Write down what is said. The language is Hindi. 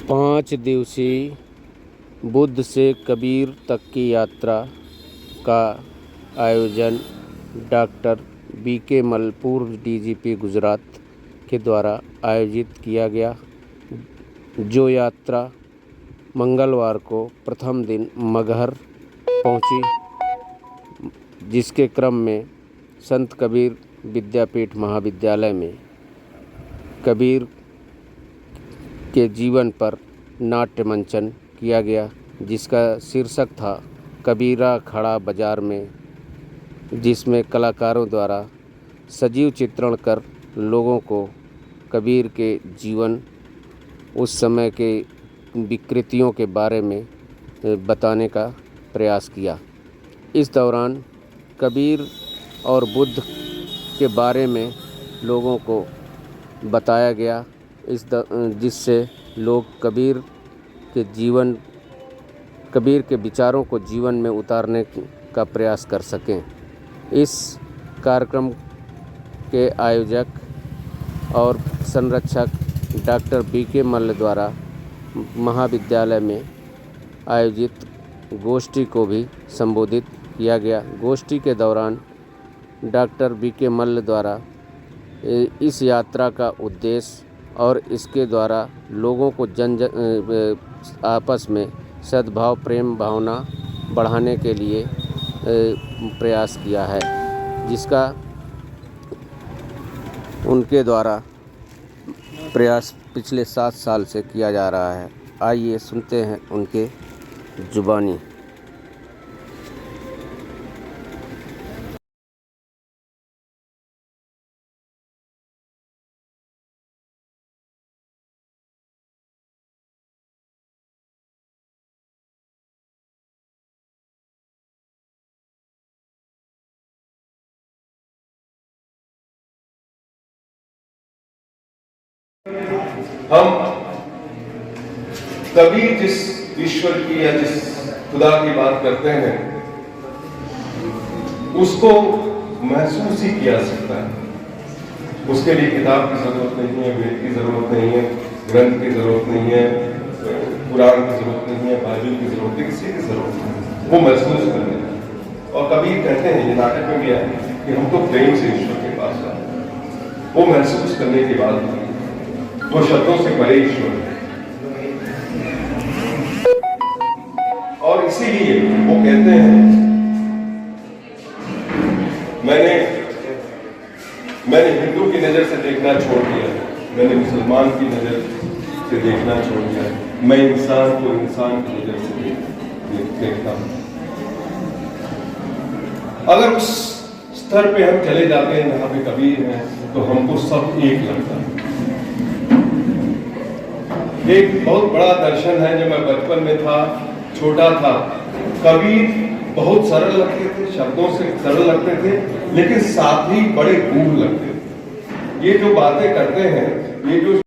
5 दिवसीय बुद्ध से कबीर तक की यात्रा का आयोजन डॉक्टर बीके मल्ल, पूर्व डीजीपी गुजरात के द्वारा आयोजित किया गया, जो यात्रा मंगलवार को प्रथम दिन मगहर पहुंची, जिसके क्रम में संत कबीर विद्यापीठ महाविद्यालय में कबीर के जीवन पर नाट्य मंचन किया गया, जिसका शीर्षक था कबीरा खड़ा बाजार में, जिसमें कलाकारों द्वारा सजीव चित्रण कर लोगों को कबीर के जीवन, उस समय के विकृतियों के बारे में बताने का प्रयास किया। इस दौरान कबीर और बुद्ध के बारे में लोगों को बताया गया, जिससे लोग कबीर के विचारों को जीवन में उतारने का प्रयास कर सकें। इस कार्यक्रम के आयोजक और संरक्षक डॉक्टर बीके मल्ल द्वारा महाविद्यालय में आयोजित गोष्ठी को भी संबोधित किया गया। गोष्ठी के दौरान डॉक्टर बीके मल्ल द्वारा इस यात्रा का उद्देश्य और इसके द्वारा लोगों को आपस में सद्भाव, प्रेम भावना बढ़ाने के लिए प्रयास किया है, जिसका उनके द्वारा प्रयास पिछले 7 साल से किया जा रहा है। आइए सुनते हैं उनके जुबानी। हम कबीर जिस ईश्वर की या जिस खुदा की बात करते हैं, उसको महसूस ही किया सकता है। उसके लिए किताब की जरूरत नहीं है, वेद की जरूरत नहीं है, ग्रंथ की जरूरत नहीं है, कुरान की जरूरत नहीं है, बाइबल की जरूरत है, किसी की जरूरत नहीं। वो महसूस करने का। और कबीर कहते हैं, ये नाटक में भी है कि हम तो प्रेम से ईश्वर के पास जाते। वो महसूस करने के बाद वो शब्दों से परे ईश्वर है। और इसीलिए वो कहते हैं, मैंने हिंदू की नजर से देखना छोड़ दिया, मैंने मुसलमान की नजर से देखना छोड़ दिया, मैं इंसान को इंसान की नजर से देखता हूं। अगर उस स्तर पे हम चले जाते हैं जहां पे कबीर है, तो हमको सब एक लगता है। एक बहुत बड़ा दर्शन है, जब मैं बचपन में था, छोटा था, कबीर बहुत सरल लगते थे, शब्दों से सरल लगते थे, लेकिन साथ ही बड़े गूढ़ लगते थे। ये जो बातें करते हैं, ये जो